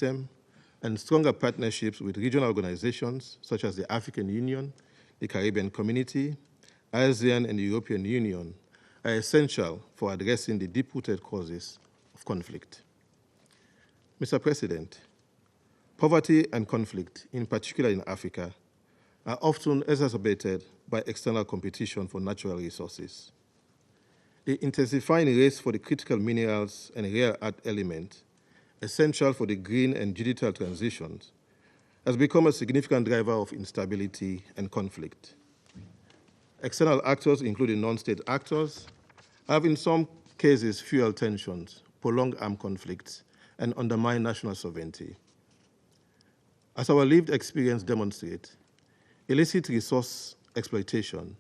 system, and stronger partnerships with regional organizations such as the African Union, the Caribbean Community, ASEAN, and the European Union are essential for addressing the deep-rooted causes of conflict. Mr. President, poverty and conflict, in particular in Africa, are often exacerbated by external competition for natural resources. The intensifying race for the critical minerals and rare earth elements essential for the green and digital transitions has become a significant driver of instability and conflict. External actors, including non-state actors, have in some cases fueled tensions, prolonged armed conflicts, and undermined national sovereignty. As our lived experience demonstrates, illicit resource exploitation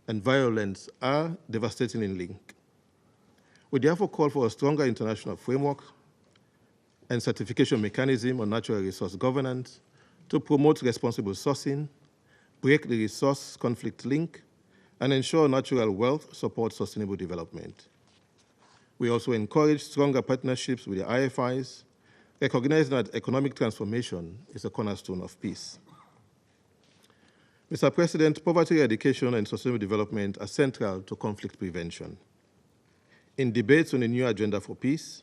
and violence are devastatingly linked. We therefore call for a stronger international framework and certification mechanism on natural resource governance to promote responsible sourcing, break the resource conflict link, and ensure natural wealth supports sustainable development. We also encourage stronger partnerships with the IFIs, recognizing that economic transformation is a cornerstone of peace. Mr. President, poverty eradication and sustainable development are central to conflict prevention. In debates on the new agenda for peace,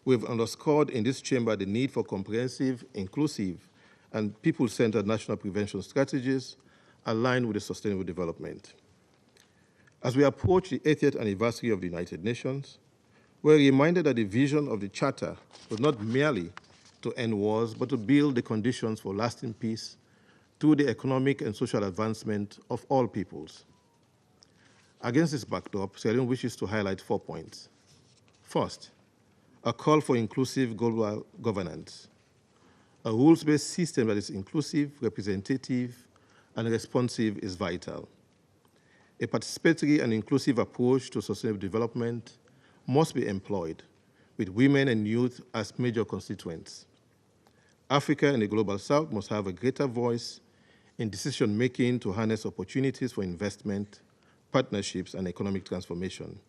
we have underscored in this chamber the need for comprehensive, inclusive, and people-centered national prevention strategies aligned with the sustainable development. As we approach the 80th anniversary of the United Nations, we're reminded that the vision of the Charter was not merely to end wars, but to build the conditions for lasting peace through the economic and social advancement of all peoples. Against this backdrop, Sierra Leone wishes to highlight 4 points. First, a call for inclusive global governance. A rules-based system that is inclusive, representative, and responsive is vital. A participatory and inclusive approach to sustainable development must be employed, with women and youth as major constituents. Africa and the Global South must have a greater voice in decision-making to harness opportunities for investment, partnerships, and economic transformation.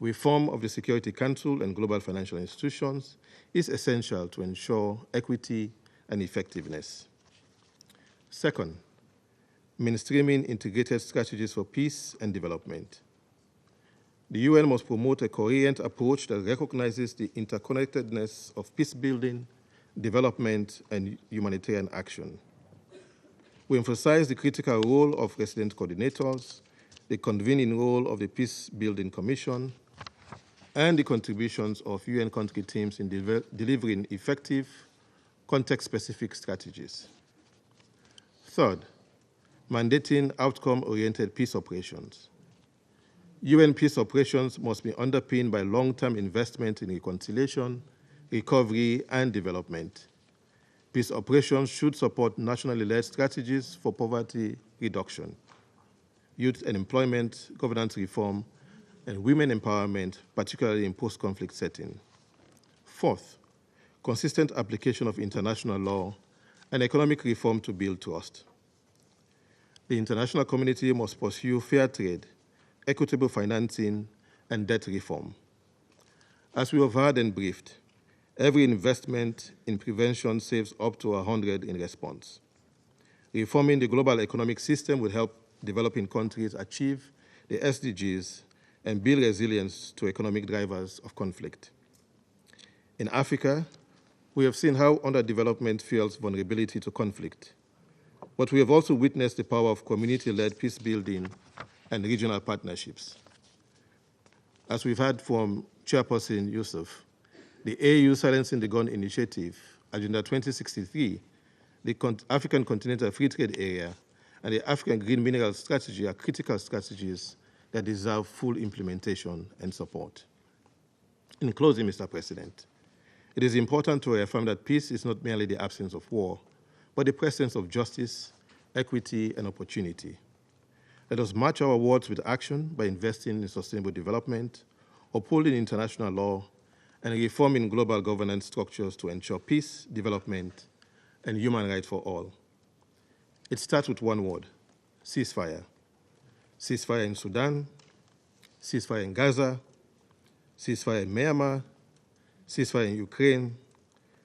Reform of the Security Council and global financial institutions is essential to ensure equity and effectiveness. Second, mainstreaming integrated strategies for peace and development. The UN must promote a coherent approach that recognizes the interconnectedness of peace-building, development, and humanitarian action. We emphasize the critical role of resident coordinators, the convening role of the Peace-Building Commission, and the contributions of UN country teams in delivering effective, context-specific strategies. Third, mandating outcome-oriented peace operations. UN peace operations must be underpinned by long-term investment in reconciliation, recovery, and development. Peace operations should support nationally led strategies for poverty reduction, youth and employment, governance reform, and women empowerment, particularly in post-conflict settings. Fourth, consistent application of international law and economic reform to build trust. The international community must pursue fair trade, equitable financing, and debt reform. As we have heard and briefed, every investment in prevention saves up to 100 in response. Reforming the global economic system will help developing countries achieve the SDGs and build resilience to economic drivers of conflict. In Africa, we have seen how underdevelopment fuels vulnerability to conflict, but we have also witnessed the power of community-led peace building and regional partnerships. As we've heard from Chairperson Yusuf, the AU Silencing the Gun Initiative, Agenda 2063, the African Continental Free Trade Area, and the African Green Minerals Strategy are critical strategies that deserve full implementation and support. In closing, Mr. President, it is important to reaffirm that peace is not merely the absence of war, but the presence of justice, equity, and opportunity. Let us match our words with action by investing in sustainable development, upholding international law, and reforming global governance structures to ensure peace, development, and human rights for all. It starts with one word: ceasefire. Ceasefire in Sudan, ceasefire in Gaza, ceasefire in Myanmar, ceasefire in Ukraine,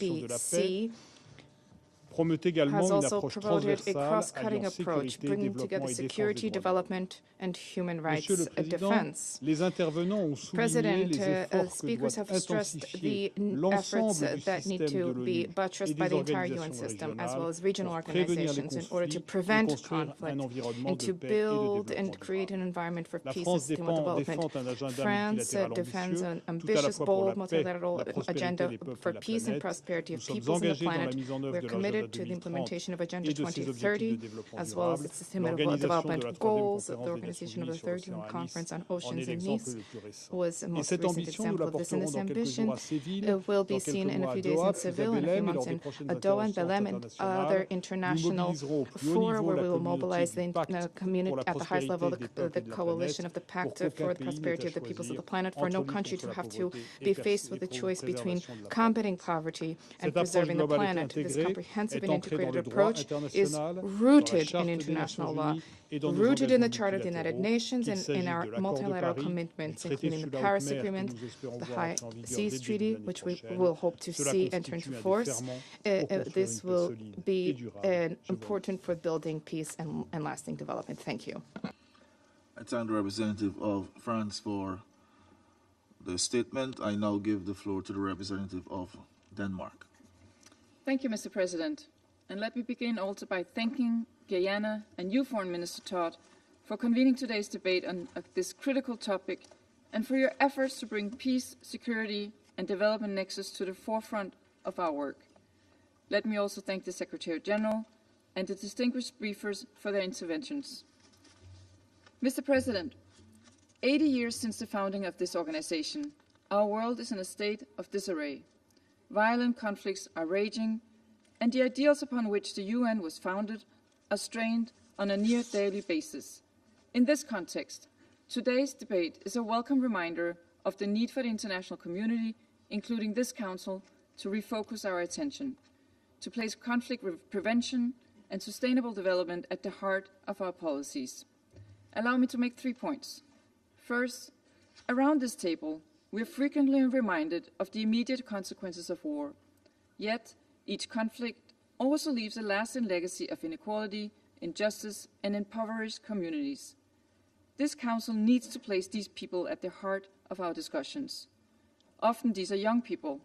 l'Organisation de la paix, promeut également has une also approche promoted a transversale cross-cutting alliant approach, sécurité, bringing développement together et défense des security, droits de l'homme. development, and human rights Monsieur le Président, defense. les intervenants ont souligné President, les efforts que speakers doit have stressed intensifier the l'ensemble efforts du that need système de to be l'ONU et buttressed by des the entire UN organisations system, as well régionales as regional pour prévenir les organizations, in order to conflits et prevent construire un conflict environnement and de to paix et de build développement and create an durable. environment for La peace and France sustainable development. défend un agenda France multilatéral defends ambitieux, an tout à la ambitious, fois pour bold la paix, multilateral la prospérité agenda des peuples for et de la peace and planète. prosperity Nous of sommes peoples and the engagés dans la planet. mise en We œuvre are de l'agenda committed to the 2030 implementation of Agenda et de ses objectifs de 2030, développement as well as durable. the sustainable L'organisation de development la troisième goals. The conférence des organization of Nations the Unies sur third l'océan à conference on Nice en oceans est in l'exemple Nice le plus récent. was the Et most cette recent ambition, nous example la of this. And porterons this dans quelques ambition jours à Séville, will be dans seen quelques in a mois à few days Doha, in puis à Seville, in a few Belém et months lors des in prochaines Doha and interventions Belém, and internationales. other Nous international mobiliserons au plus haut fora niveau where la we will mobilize communauté du the pacte community pour la at the highest level, prospérité des peuples the et de la coalition planète, of the pour pact qu'aucun for the pays n'ait prosperity à of the peoples of choisir the planet, for entre no lutte country contre to la have to pauvreté be faced with the et choice between préservation de la combating planète. poverty and Cette approche preserving the globale et planet. This intégrée comprehensive est and ancrée dans integrated le droit approach is international, dans la rooted in Charte des international Nations law, Unies et dans nos rooted in the engagements Charter of the United Nations qu'il and in s'agisse our de l'accord de multilateral Paris, du commitments, traité including sur the la haute Paris mer que Agreement, nous espérons the voir High entrer en vigueur Seas dès le début Treaty, de l'année which we prochaine. will hope to Cela see enter into constitue un des force. ferments pour construire This une paix will solide et be durable. Je vous important for building peace and lasting development. Thank you. I thank the representative of France for the statement. I now give the floor to the representative of Denmark. Thank you, Mr. President. And let me begin also by thanking Guyana and you, Foreign Minister Todd, for convening today's debate on this critical topic and for your efforts to bring peace, security, and development nexus to the forefront of our work. Let me also thank the Secretary General and the distinguished briefers for their interventions. Mr. President, 80 years since the founding of this organization, our world is in a state of disarray. Violent conflicts are raging, and the ideals upon which the UN was founded are strained on a near daily basis. In this context, today's debate is a welcome reminder of the need for the international community, including this Council, to refocus our attention, to place conflict prevention and sustainable development at the heart of our policies. Allow me to make 3 points. First, around this table, we are frequently reminded of the immediate consequences of war. Yet, each conflict also leaves a lasting legacy of inequality, injustice, and impoverished communities. This Council needs to place these people at the heart of our discussions. Often these are young people.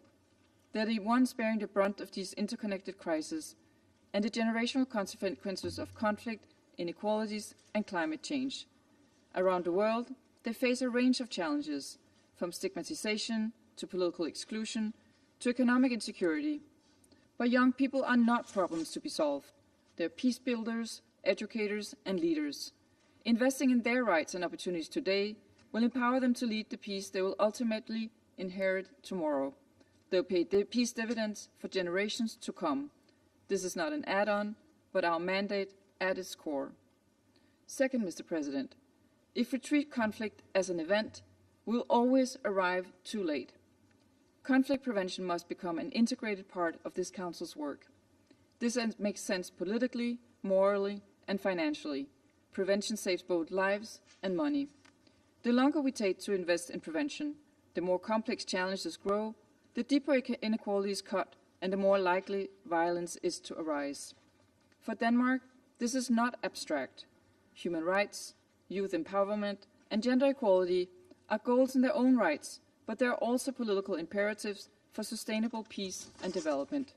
They're the ones bearing the brunt of these interconnected crises and the generational consequences of conflict, inequalities, and climate change. Around the world, they face a range of challenges, from stigmatization to political exclusion to economic insecurity. But young people are not problems to be solved. They're peace builders, educators, and leaders. Investing in their rights and opportunities today will empower them to lead the peace they will ultimately inherit tomorrow. They'll pay peace dividends for generations to come. This is not an add-on, but our mandate at its core. Second, Mr. President, if we treat conflict as an event, we'll always arrive too late. Conflict prevention must become an integrated part of this Council's work. This makes sense politically, morally, and financially. Prevention saves both lives and money. The longer we take to invest in prevention, the more complex challenges grow, the deeper inequalities cut, and the more likely violence is to arise. For Denmark, this is not abstract. Human rights, youth empowerment, and gender equality are goals in their own rights, but they are also political imperatives for sustainable peace and development.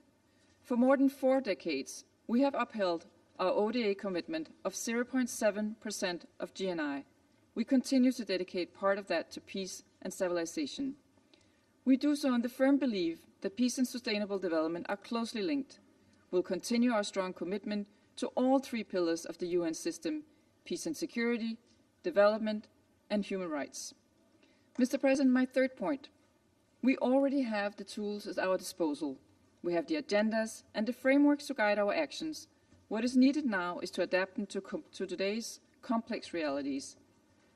For more than 4 decades, we have upheld our ODA commitment of 0.7% of GNI. We continue to dedicate part of that to peace and stabilization. We do so in the firm belief that peace and sustainable development are closely linked. We'll continue our strong commitment to all 3 pillars of the UN system: peace and security, development, and human rights. Mr. President, my 3rd point. We already have the tools at our disposal. We have the agendas and the frameworks to guide our actions. What is needed now is to adapt them to today's complex realities.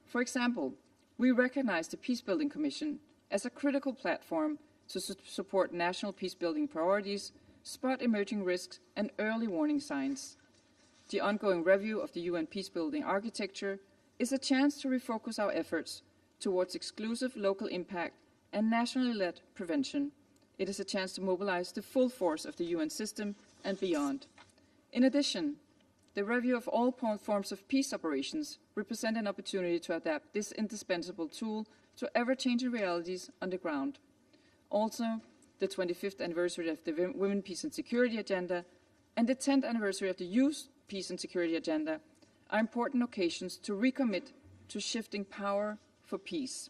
For example, we recognize the Peacebuilding Commission as a critical platform to support national peacebuilding priorities, spot emerging risks, and early warning signs. The ongoing review of the UN peacebuilding architecture is a chance to refocus our efforts towards exclusive local impact and nationally led prevention. It is a chance to mobilize the full force of the UN system and beyond. In addition, the review of all forms of peace operations represent an opportunity to adapt this indispensable tool to ever-changing realities on the ground. Also, the 25th anniversary of the Women, Peace and Security Agenda and the 10th anniversary of the Youth, Peace and Security Agenda are important occasions to recommit to shifting power for peace.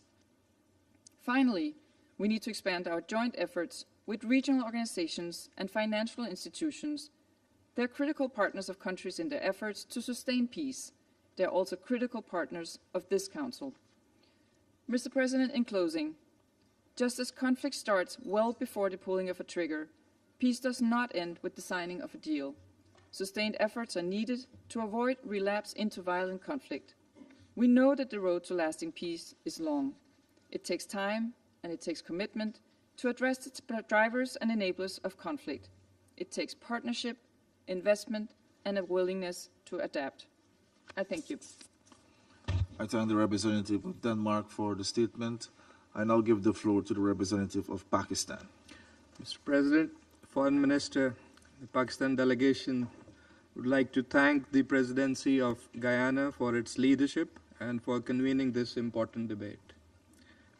Finally, we need to expand our joint efforts with regional organizations and financial institutions. They're critical partners of countries in their efforts to sustain peace. They're also critical partners of this Council. Mr. President, in closing, just as conflict starts well before the pulling of a trigger, peace does not end with the signing of a deal. Sustained efforts are needed to avoid relapse into violent conflict. We know that the road to lasting peace is long. It takes time and it takes commitment to address the drivers and enablers of conflict. It takes partnership, investment, and a willingness to adapt. I thank you. I thank the representative of Denmark for the statement. I now give the floor to the representative of Pakistan. Mr. President, Foreign Minister, the Pakistan delegation would like to thank the Presidency of Guyana for its leadership and for convening this important debate.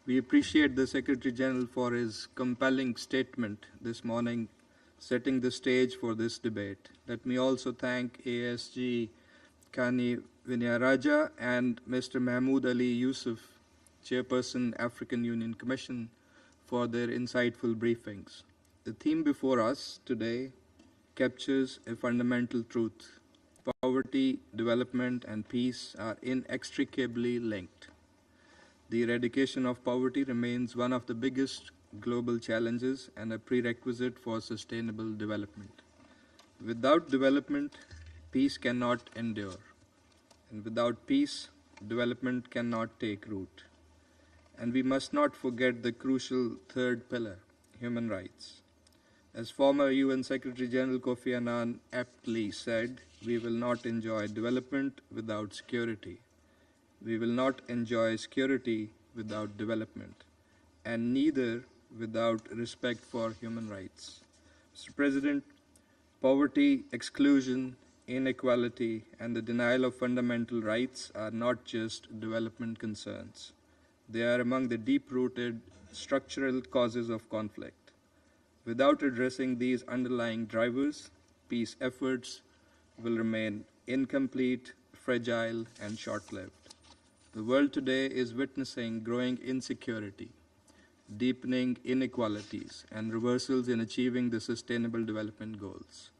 We appreciate the Secretary General for his compelling statement this morning, setting the stage for this debate. Let me also thank ASG Kani Vinyaraja and Mr. Mahmood Ali Yusuf, Chairperson, African Union Commission, for their insightful briefings. The theme before us today captures a fundamental truth. Poverty, development, and peace are inextricably linked. The eradication of poverty remains one of the biggest global challenges and a prerequisite for sustainable development. Without development, peace cannot endure. And without peace, development cannot take root. And we must not forget the crucial third pillar, human rights. As former UN Secretary General Kofi Annan aptly said, we will not enjoy development without security. We will not enjoy security without development, and neither without respect for human rights. Mr. President, poverty, exclusion, inequality, and the denial of fundamental rights are not just development concerns. They are among the deep-rooted structural causes of conflict. Without addressing these underlying drivers, peace efforts will remain incomplete, fragile, and short-lived. The world today is witnessing growing insecurity, deepening inequalities, and reversals in achieving the Sustainable Development Goals.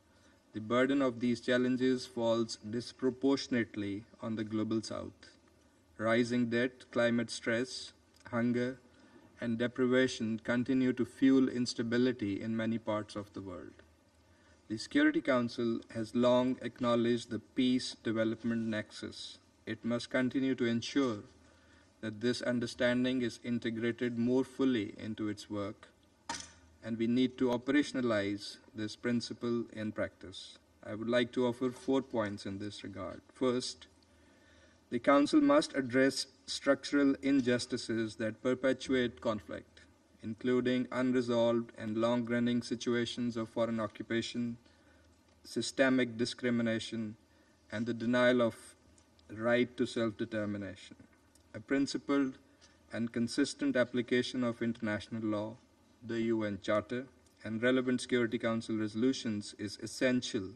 The burden of these challenges falls disproportionately on the Global South. Rising debt, climate stress, hunger, and deprivation continue to fuel instability in many parts of the world. The Security Council has long acknowledged the peace-development nexus. It must continue to ensure that this understanding is integrated more fully into its work, and we need to operationalize this principle in practice. I would like to offer 4 points in this regard. First, the Council must address structural injustices that perpetuate conflict, including unresolved and long-running situations of foreign occupation, systemic discrimination, and the denial of right to self-determination. A principled and consistent application of international law, the UN Charter, and relevant Security Council resolutions is essential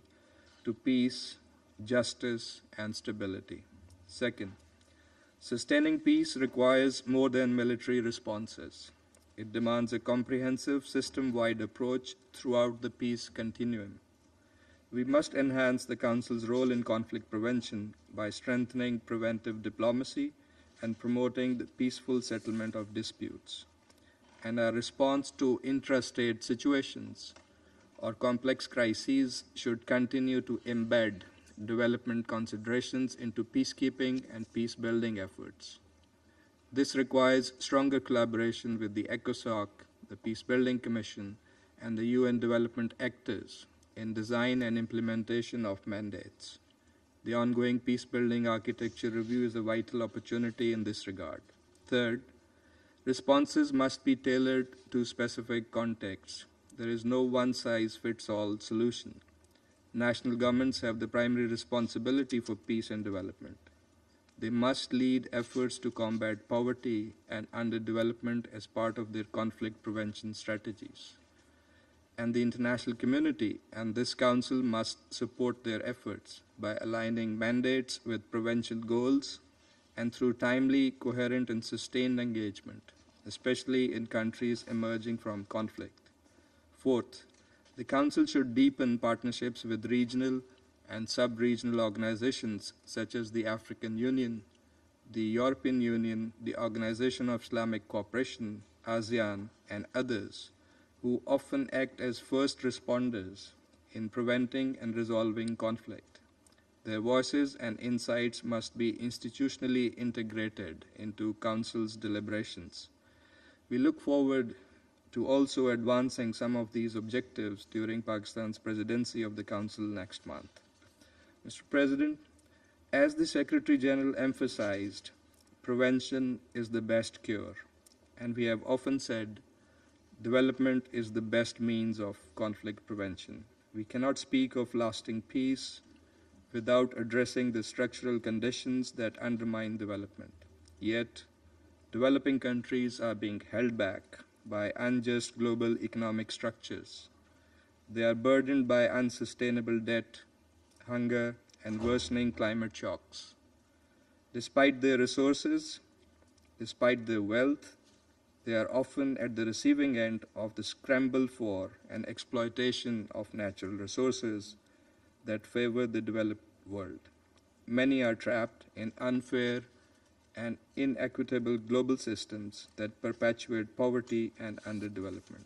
to peace, justice, and stability. Second, sustaining peace requires more than military responses. It demands a comprehensive, system-wide approach throughout the peace continuum. We must enhance the Council's role in conflict prevention by strengthening preventive diplomacy and promoting the peaceful settlement of disputes. And our response to intrastate situations or complex crises should continue to embed development considerations into peacekeeping and peace-building efforts. This requires stronger collaboration with the ECOSOC, the Peace-Building Commission, and the UN development actors in design and implementation of mandates. The ongoing peace-building architecture review is a vital opportunity in this regard. Third, responses must be tailored to specific contexts. There is no one-size-fits-all solution. National governments have the primary responsibility for peace and development. They must lead efforts to combat poverty and underdevelopment as part of their conflict prevention strategies. And the international community and this Council must support their efforts by aligning mandates with prevention goals and through timely, coherent, and sustained engagement, especially in countries emerging from conflict. Fourth, the Council should deepen partnerships with regional and sub-regional organizations such as the African Union, the European Union, the Organization of Islamic Cooperation, ASEAN, and others, who often act as first responders in preventing and resolving conflict. Their voices and insights must be institutionally integrated into Council's deliberations. We look forward to also advancing some of these objectives during Pakistan's presidency of the Council next month. Mr. President, as the Secretary General emphasized, prevention is the best cure, and we have often said development is the best means of conflict prevention. We cannot speak of lasting peace without addressing the structural conditions that undermine development. Yet, developing countries are being held back by unjust global economic structures. They are burdened by unsustainable debt, hunger, and worsening climate shocks. Despite their resources, despite their wealth, they are often at the receiving end of the scramble for and exploitation of natural resources that favor the developed world. Many are trapped in unfair and inequitable global systems that perpetuate poverty and underdevelopment.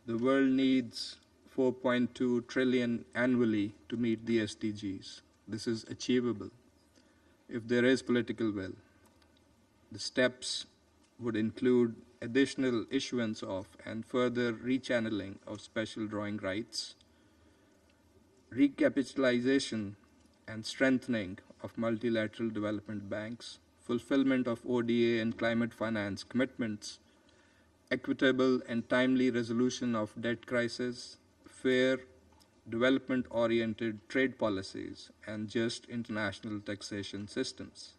The world needs 4.2 trillion annually to meet the SDGs. This is achievable if there is political will. The steps would include additional issuance of and further rechanneling of special drawing rights, recapitalization and strengthening of multilateral development banks, fulfillment of ODA and climate finance commitments, equitable and timely resolution of debt crisis, fair, development-oriented trade policies, and just international taxation systems.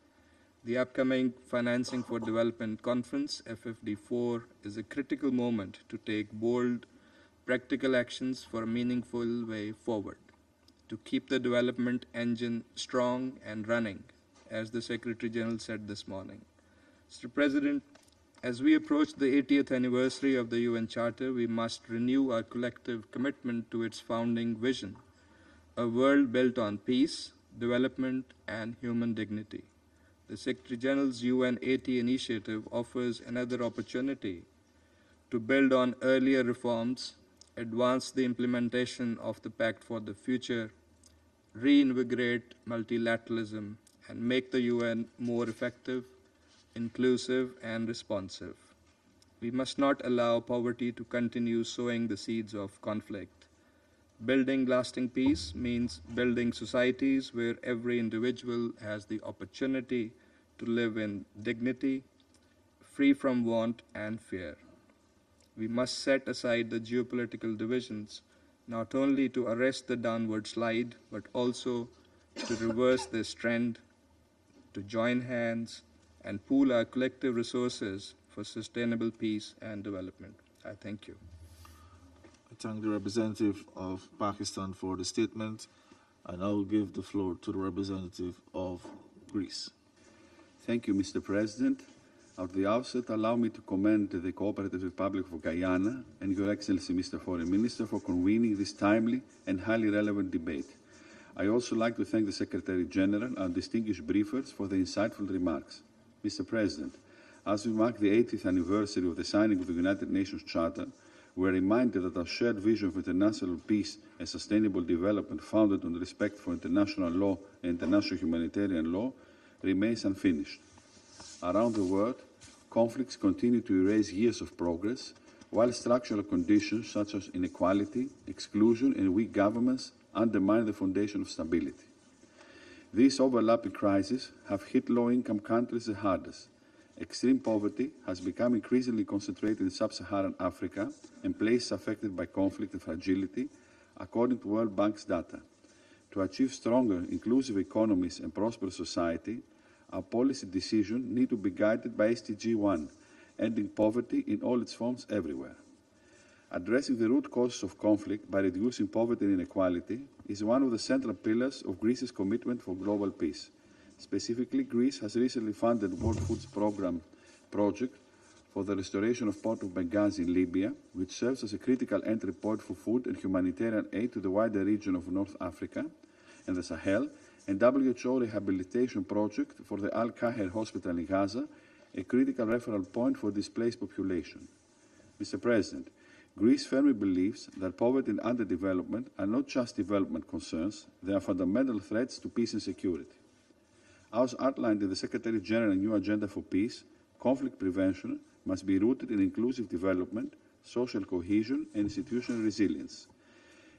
The upcoming Financing for Development Conference, FFD4, is a critical moment to take bold, practical actions for a meaningful way forward, to keep the development engine strong and running, as the Secretary General said this morning. Mr. President, as we approach the 80th anniversary of the UN Charter, we must renew our collective commitment to its founding vision, a world built on peace, development, and human dignity. The Secretary General's UN 80 initiative offers another opportunity to build on earlier reforms, advance the implementation of the Pact for the Future, reinvigorate multilateralism, and make the UN more effective, inclusive, and responsive. We must not allow poverty to continue sowing the seeds of conflict. Building lasting peace means building societies where every individual has the opportunity to live in dignity, free from want and fear. We must set aside the geopolitical divisions, not only to arrest the downward slide, but also to reverse this trend, to join hands and pool our collective resources for sustainable peace and development. I thank you. I thank the representative of Pakistan for the statement. I now give the floor to the representative of Greece. Thank you, Mr. President. At the outset, allow me to commend the Cooperative Republic of Guyana and Your Excellency, Mr. Foreign Minister, for convening this timely and highly relevant debate. I also like to thank the Secretary General and distinguished briefers for the insightful remarks. Mr. President, as we mark the 80th anniversary of the signing of the United Nations Charter, we are reminded that our shared vision of international peace and sustainable development founded on respect for international law and international humanitarian law remains unfinished. Around the world, conflicts continue to erase years of progress, while structural conditions such as inequality, exclusion, and weak governments undermine the foundation of stability. These overlapping crises have hit low-income countries the hardest. Extreme poverty has become increasingly concentrated in sub-Saharan Africa and places affected by conflict and fragility, according to World Bank's data. to achieve stronger, inclusive economies and prosperous society, our policy decisions need to be guided by SDG 1, ending poverty in all its forms everywhere. Addressing the root causes of conflict by reducing poverty and inequality is one of the central pillars of Greece's commitment for global peace. Specifically, Greece has recently funded the World Foods Programme project for the restoration of Port of Benghazi in Libya, which serves as a critical entry point for food and humanitarian aid to the wider region of North Africa and the Sahel, and WHO rehabilitation project for the Al-Kahir Hospital in Gaza, a critical referral point for displaced population. Mr. President, Greece firmly believes that poverty and underdevelopment are not just development concerns, they are fundamental threats to peace and security. As outlined in the Secretary-General's new agenda for peace, conflict prevention must be rooted in inclusive development, social cohesion, and institutional resilience.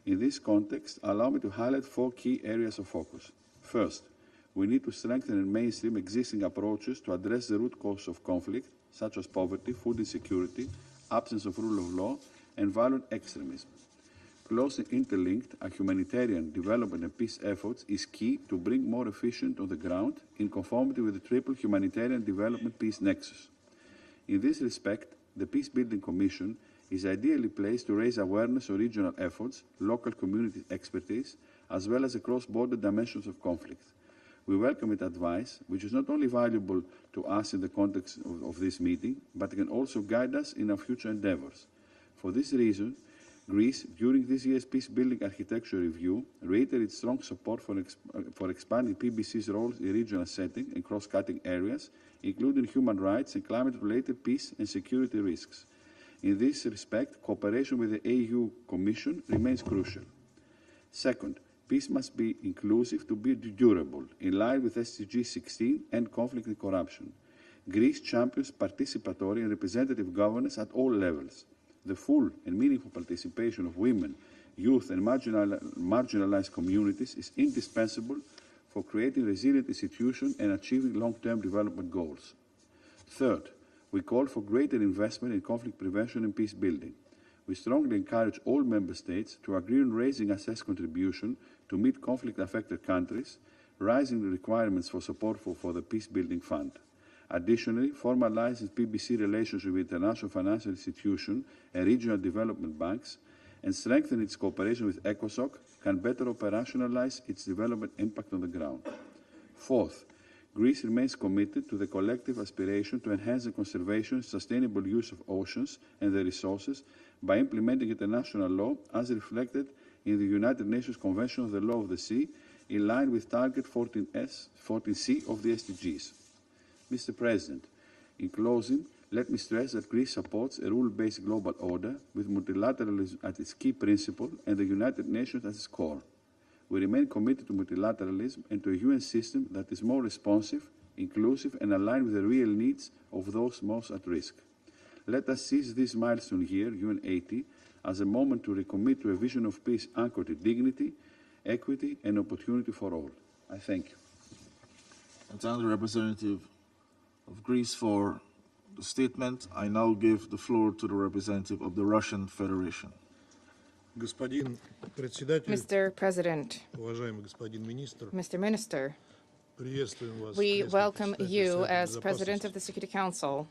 In this context, allow me to highlight 4 key areas of focus. First, we need to strengthen and mainstream existing approaches to address the root causes of conflict, such as poverty, food insecurity, absence of rule of law, and violent extremism. Closely interlinked, our humanitarian development and peace efforts is key to bring more efficient on the ground in conformity with the triple humanitarian development peace nexus. In this respect, the Peace-Building Commission is ideally placed to raise awareness of regional efforts, local community expertise, as well as the cross-border dimensions of conflict. We welcome its advice, which is not only valuable to us in the context of this meeting, but can also guide us in our future endeavors. For this reason, Greece, during this year's Peace-Building Architecture Review, reiterated strong support for expanding PBC's roles in regional setting and cross-cutting areas, including human rights and climate-related peace and security risks. In this respect, cooperation with the AU Commission remains crucial. Second, peace must be inclusive to be durable, in line with SDG 16 and conflict and corruption. Greece champions participatory and representative governance at all levels. The full and meaningful participation of women, youth, and marginalized communities is indispensable for creating resilient institutions and achieving long-term development goals. Third, we call for greater investment in conflict prevention and peace building. We strongly encourage all member states to agree on raising assessed contribution to meet conflict-affected countries, rising the requirements for support for the Peace Building Fund. Additionally, formalizing PBC relationship with international financial institutions and regional development banks, and strengthening its cooperation with ECOSOC can better operationalize its development impact on the ground. Fourth, Greece remains committed to the collective aspiration to enhance the conservation and sustainable use of oceans and their resources by implementing international law as reflected in the United Nations Convention on the Law of the Sea, in line with Target 14C of the SDGs. Mr. President, in closing, let me stress that Greece supports a rule-based global order with multilateralism at its key principle and the United Nations at its core. We remain committed to multilateralism and to a UN system that is more responsive, inclusive, and aligned with the real needs of those most at risk. Let us seize this milestone year, UN 80, as a moment to recommit to a vision of peace anchored in dignity, equity, and opportunity for all. I thank you. I thank the representative of Greece for the statement. I now give the floor to the representative of the Russian Federation. Господин председатель, Mr. President, уважаемый господин министр, Mr. Minister, приветствуем вас. we welcome you as President of the Security Council.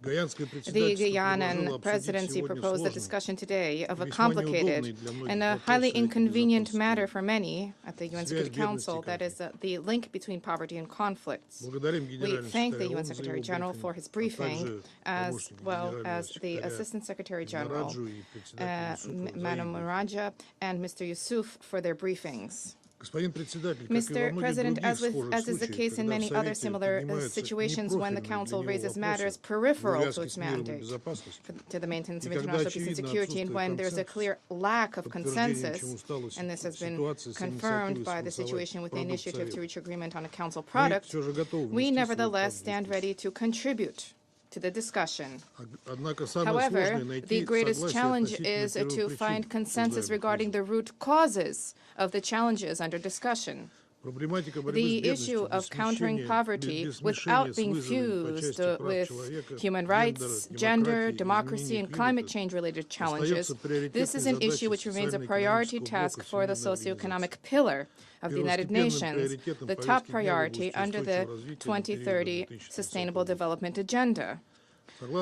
Гаянское The председательство Guianan предложило обсудить presidency сегодня proposed a сложный, discussion today of a весьма complicated неудобный для многих and a вопрос highly Совета inconvenient Безопасности. matter for many at the UN Security Связь Council, бедности и that is the link between poverty and conflicts. Благодарим We генерального thank the секретаря UN ООН за Secretary его General брифинг, for his а briefing, также as помощнику well генерального as the секретаря Assistant Secretary General, Мараджу и председателю Юсуфу за Madam их брифинг. Maraja, and Mr. Yusuf for their briefings. Господин председатель, как и во Mr. многих President, других as is схожих the case случаях, in когда в many other Совете similar поднимаются situations when the непрофильные Council для него raises matters вопросы peripheral to увязки its с миром и mandate безопасностью, to the maintenance of И когда international peace and очевидно security, and отсутствует when there's a консенсус, clear lack of подтверждением consensus, чему стала and this has been ситуация с confirmed инициативой by the согласовать situation with the продукт initiative to Совета. reach agreement on a Council Мы product, все же готовы we внести свой nevertheless вклад в stand дискуссию. ready to contribute to the discussion. Однако самое However, сложное the найти greatest согласие challenge относительно is to find первопричин consensus обсуждаемых regarding кризисов. the root causes of the challenges under discussion. The issue of countering poverty without being fused with human rights, gender, democracy, and climate change-related challenges, this is an issue which remains a priority task for the socioeconomic pillar of the United Nations, the top priority under the 2030 Sustainable Development Agenda.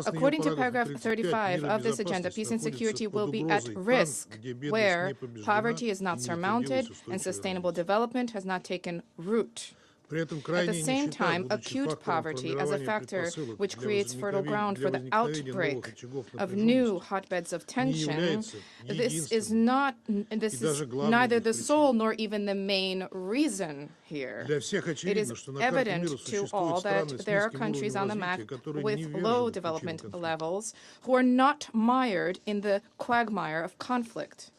According to paragraph 35 of this agenda, peace and security will be at risk where poverty is not surmounted and sustainable development has not taken root. At the same time, acute poverty as a factor which creates fertile ground for the outbreak of new hotbeds of tension, this is neither the sole nor even the main reason here. It is evident to all that there are countries on the map with low development levels who are not mired in the quagmire of conflict.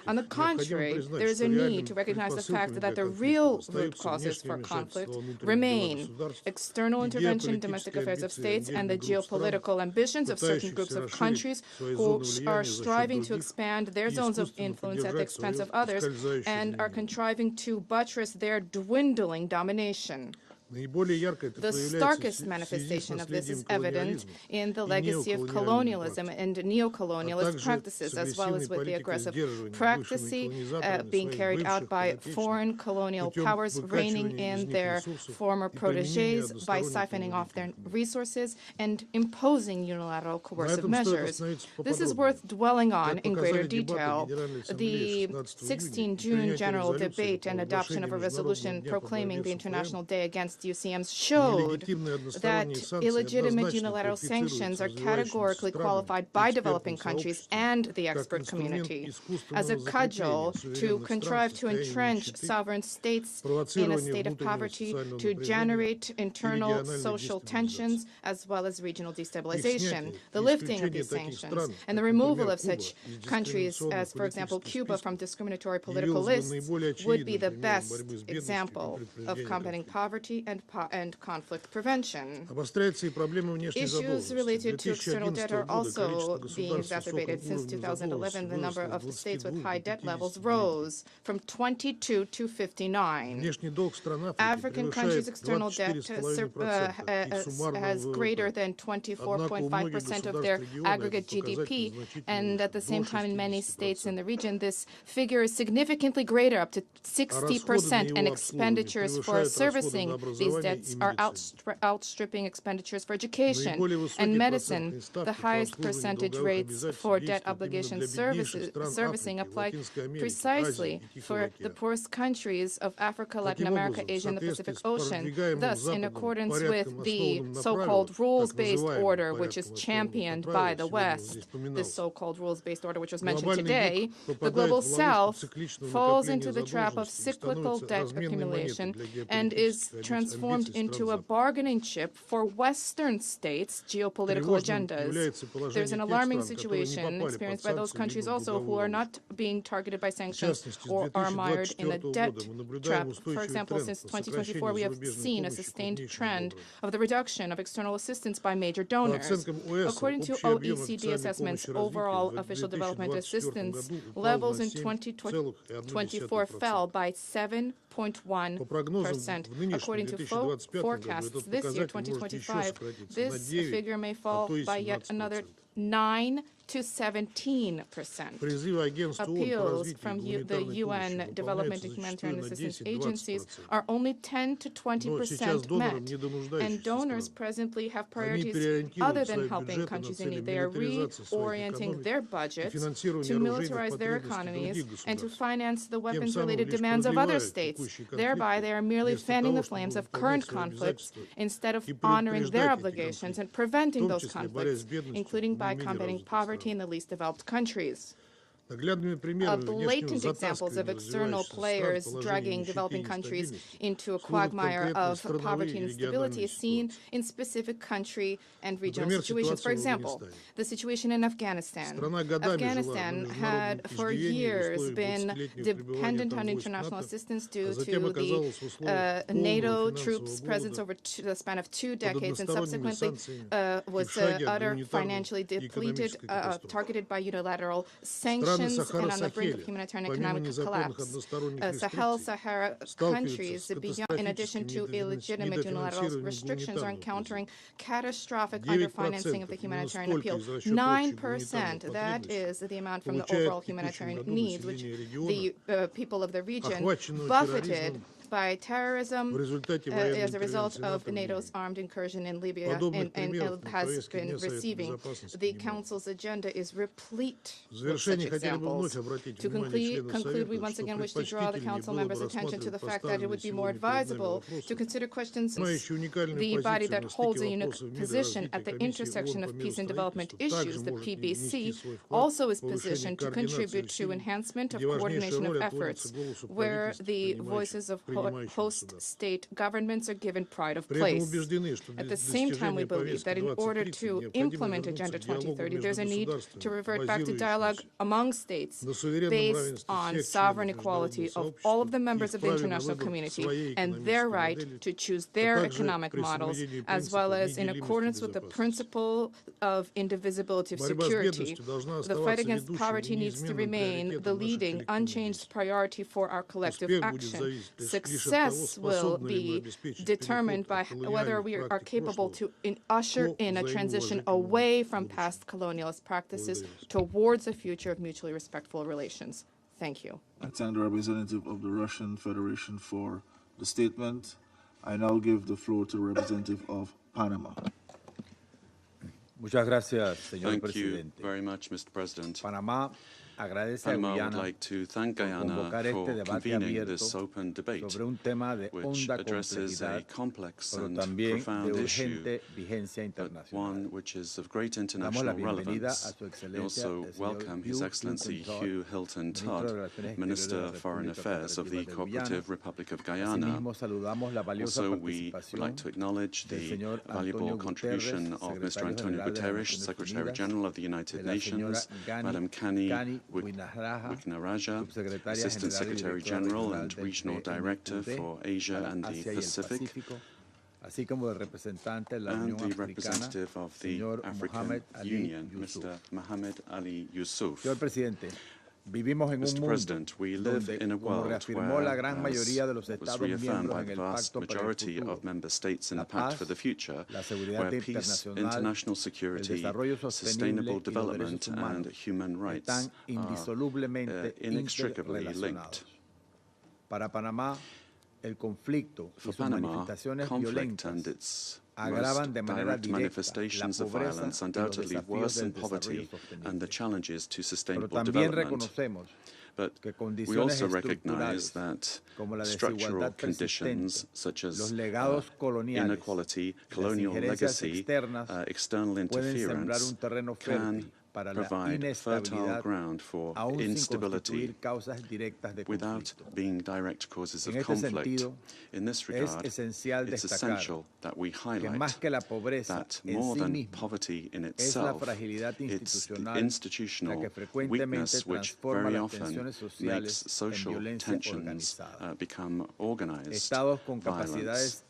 On the contrary, there is a need to recognize the fact that the real root causes for conflict remain external intervention in domestic affairs of states and the geopolitical ambitions of certain groups of countries who are striving to expand their zones of influence at the expense of others and are contriving to buttress their dwindling domination. The starkest manifestation of this is evident in the legacy of colonialism and neo-colonialist practices, as well as with the aggressive practice being carried out by foreign colonial powers reigning in their former protégés by siphoning off their resources and imposing unilateral coercive measures. This is worth dwelling on in greater detail. The 16 June general debate and adoption of a resolution proclaiming the International Day Against UCMs showed that illegitimate unilateral sanctions are categorically qualified by developing countries and the expert community as a cudgel to contrive to entrench sovereign states in a state of poverty, to generate internal social tensions as well as regional destabilization. The lifting of these sanctions and the removal of such countries as, for example, Cuba from discriminatory political lists would be the best example of combating poverty and conflict prevention. Issues related to external debt are also being exacerbated. Since 2011, the number of the states with high debt levels rose from 22 to 59. African countries' external debt has greater than 24.5% of their aggregate GDP, and at the same time in many states in the region, this figure is significantly greater, up to 60%, and expenditures for servicing these debts are outstripping expenditures for education and medicine. The highest percentage rates for debt obligation servicing apply precisely for the poorest countries of Africa, Latin America, Asia, and the Pacific Ocean. Thus, in accordance with the so-called rules-based order, which is championed by the West, this so-called rules-based order, which was mentioned today, the Global South falls into the trap of cyclical debt accumulation and is transformed into a bargaining chip for Western states' geopolitical agendas. There's an alarming situation experienced by those countries also who are not being targeted by sanctions or are mired in a debt trap. For example, since 2024, we have seen a sustained trend of the reduction of external assistance by major donors. According to OECD assessments, overall official development assistance levels in 2024 fell by 7.1%. According to forecasts this year, 2025, this figure may fall by yet another 9 to 17%. Appeals from the UN Development and Humanitarian Assistance agencies are only 10 to 20% met, and donors presently have priorities other than helping countries in need. They are reorienting their budgets to militarize their economies and to finance the weapons-related demands of other states. Thereby, they are merely fanning the flames of current conflicts instead of honoring their obligations and preventing those conflicts, including by combating poverty in the least developed countries. Blatant examples of external players dragging developing countries into a quagmire of poverty and instability is seen in specific country and regional situations. For example, the situation in Afghanistan. Afghanistan had for years been dependent on international assistance due to the NATO troops' presence over the span of 2 decades, and subsequently was financially depleted, targeted by unilateral sanctions conditions and on the brink of humanitarian and economic collapse. Sahel-Sahara countries, in addition to illegitimate unilateral restrictions, are encountering catastrophic underfinancing of the humanitarian appeal. 9%, that is the amount from the overall humanitarian needs, which the people of the region, buffeted by terrorism as a result of NATO's armed incursion in Libya and has been receiving. The Council's agenda is replete with such examples. To conclude, we once again wish to draw the Council members' attention to the fact that it would be more advisable to consider questions. The body that holds a unique position at the intersection of peace and development issues, the PBC, also is positioned to contribute to enhancement of coordination of efforts where the voices of host state governments are given pride of place. At the same time, we believe that in order to implement Agenda 2030, there's a need to revert back to dialogue among states based on sovereign equality of all of the members of the international community and their right to choose their economic models, as well as in accordance with the principle of indivisibility of security. The fight against poverty needs to remain the leading, unchanged priority for our collective action. Success will be determined by whether we are capable to usher in a transition away from past colonialist practices towards a future of mutually respectful relations. Thank you. I thank the representative of the Russian Federation for the statement. I now give the floor to the representative of Panama. Muchas gracias, señor Thank you presidente. very much, Mr. President. Panama agradece a Panama would Guyana like to thank Guyana convocar for este debate convening this abierto open debate, sobre un tema de which honda addresses a complejidad, complex pero and también de profound issue, urgente vigencia but internacional. one which is of great Damos la international bienvenida relevance. a su We excelencia, also el señor welcome His Hugh Excellency Hilton Hugh Hilton Ministro de Todd, Relaciones Minister Exteriores de of la Foreign República Affairs of the Federativa de Cooperative Guyana. Republic of Guyana. Asimismo, saludamos la valiosa Also, we would participación like to acknowledge del the señor valuable Antonio contribution Guterres, of Mr. Secretario Antonio General de las Guterres, Naciones Secretary Unidas, General of the United de la Nations, señora Madam Kani Kani Wignaraja, Wignaraja, Assistant Secretary General and Regional Director for Asia and the Asia y el Pacific, Pacífico, así como el representante de la and Unión the Africana, representative of the señor African Mohamed Ali Union, Yusuf. Mr. Mohamed Ali Yusuf. Señor presidente, vivimos en un Mr. mundo President, we live donde, in a como world reafirmó where, la gran mayoría de as los was Estados reaffirmed miembros by en the el vast Pacto para el majority Futuro, of member states in la the Pact paz, for the Future, la seguridad where peace, internacional, international el security, desarrollo sostenible sustainable y los development, derechos humanos and human rights están are indisolublemente inextricably linked. interrelacionados. Para Panamá, el conflicto y For sus Panama, manifestaciones conflict and violentas its agravan most de manera direct directa la manifestations of pobreza violence y los undoubtedly desafíos worsen del desarrollo poverty and the sostenible. challenges to Pero sustainable también development. reconocemos But que we condiciones also recognize estructurales that como la structural desigualdad conditions persistente, such los as legados coloniales, inequality, las colonial injerencias legacy, externas external pueden sembrar interference un terreno can fértil para la provide fertile inestabilidad, ground for aún sin instability constituir causas directas de without conflicto. being direct causes of En este conflict. sentido, In this es regard, esencial it's destacar essential that we que highlight más que la pobreza that en more sí than misma, poverty in es la itself, fragilidad it's the institucional la institutional que frecuentemente weakness which transforma very las often tensiones makes sociales en social violencia tensions organizada. become organized Estados con violence. capacidades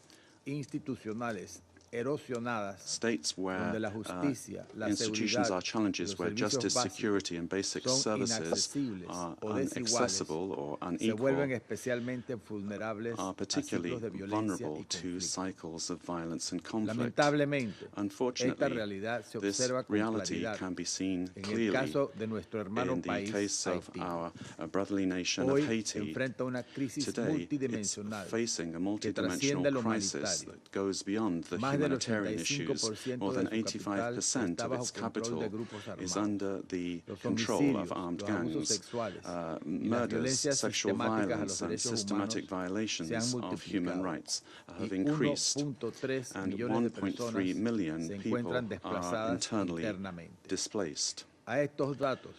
institucionales erosionadas, States where donde la justicia, la institutions seguridad are challenges, y los where servicios justice, básicos security, and basic son services inaccesibles are o desiguales, inaccessible or se vuelven unequal, especialmente vulnerables are a particularly ciclos de violencia vulnerable y to conflicto. cycles of violence and conflict. Lamentablemente, esta Unfortunately, realidad se this observa con reality claridad can be seen en el clearly caso de nuestro hermano in the país, case of Haití. our brotherly nation Hoy of Haiti. enfrenta una crisis Today, it's multidimensional facing a que multidimensional trasciende lo crisis humanitario. that goes beyond the Más del humanitarian issues. 85% More de than su capital 85% está of bajo its control capital de grupos is armados. under the Los control of homicidios, armed los abusos gangs. sexuales y las Murders, violencias sexual sistemáticas a violence, los and derechos systematic humanos se han violations of human multiplicado rights have y increased, 1.3 and millones de 1.3 personas million se people encuentran are desplazadas internally internamente. displaced. A estos datos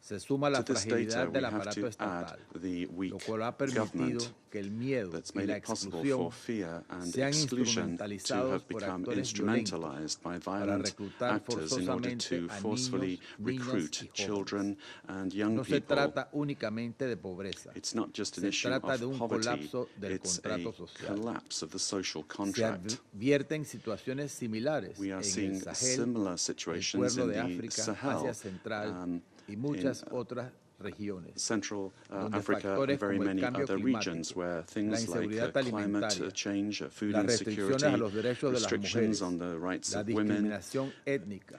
se suma la To this fragilidad data, we del have aparato to add estatal, the lo weak cual ha permitido government que el miedo that's y made la it possible exclusión for fear and sean exclusion to instrumentalizados have por become actores instrumentalized by para violent reclutar actors in order forzosamente to a forcefully niños, niñas recruit y jóvenes. children and young No se people. trata únicamente de pobreza. It's not just an Se issue trata de un of poverty, colapso del it's a contrato social. collapse of the social Se contract. advierten situaciones similares We are en seeing el Sahel, similar el situations Cuerno in de the África, Sahel, Asia Central y muchas otras Central Africa and very many other regions where things like climate change, food insecurity, restrictions on the rights of women, ethnic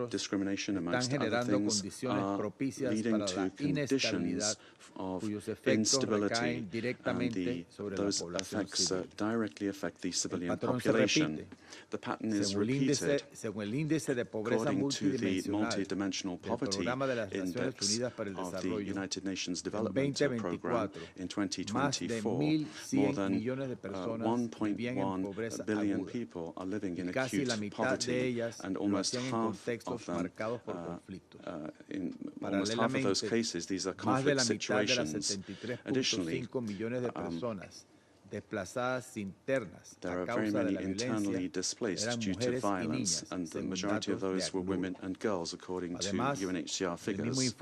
discrimination, amongst other things, are leading to conditions of instability, and those effects directly affect the civilian population. The pattern is repeated according to the multidimensional poverty index of the United Nations Development Programme in 2024. More than 1.1 billion people are living in acute poverty, and almost half of them, in almost half of those cases, these are conflict situations. Additionally, there are very many internally displaced due to violence, and the majority of those were women and girls, according to UNHCR figures.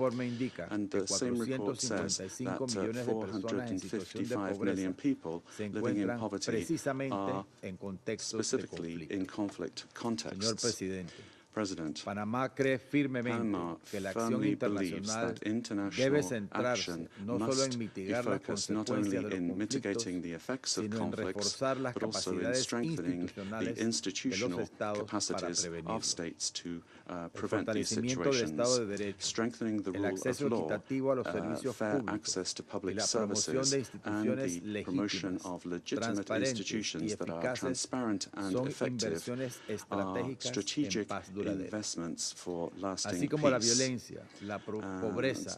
And the same report says that 455 million people living in poverty are specifically in conflict contexts. President, Panama firmly believes that international action must be focused not only in mitigating the effects of conflicts, but also in strengthening the institutional capacities of states to prevent these situations, strengthening the rule of law, fair access to public services, and the promotion of legitimate institutions that are transparent and effective are strategic investments for lasting peace.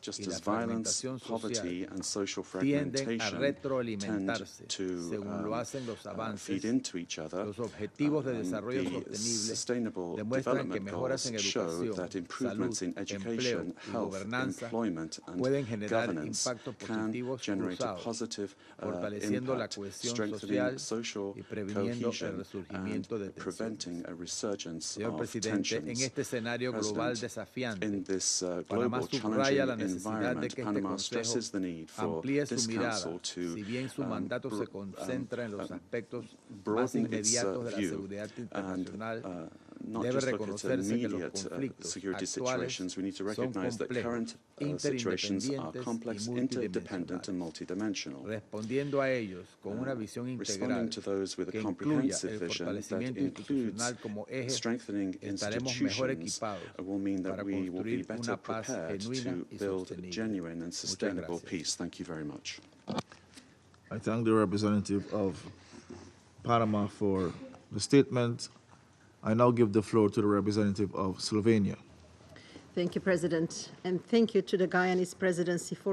Just as violence, poverty, and social fragmentation tend to feed into each other, the Sustainable Development Goals show that improvements in education, health, employment, and governance can generate a positive impact, strengthening social cohesion and preventing a resurgence of tensions. President, in this global challenging environment, Panama stresses the need for this Council to broaden its view and not just look at immediate security situations. We need to recognize that current situations are complex, interdependent, and multidimensional. Responding to those with a comprehensive vision that includes strengthening institutions will mean that we will be better prepared to build genuine and sustainable peace. Thank you very much. I thank the representative of Panama for the statement. I now give the floor to the representative of Slovenia. Thank you, President, and thank you to the Guyanese presidency for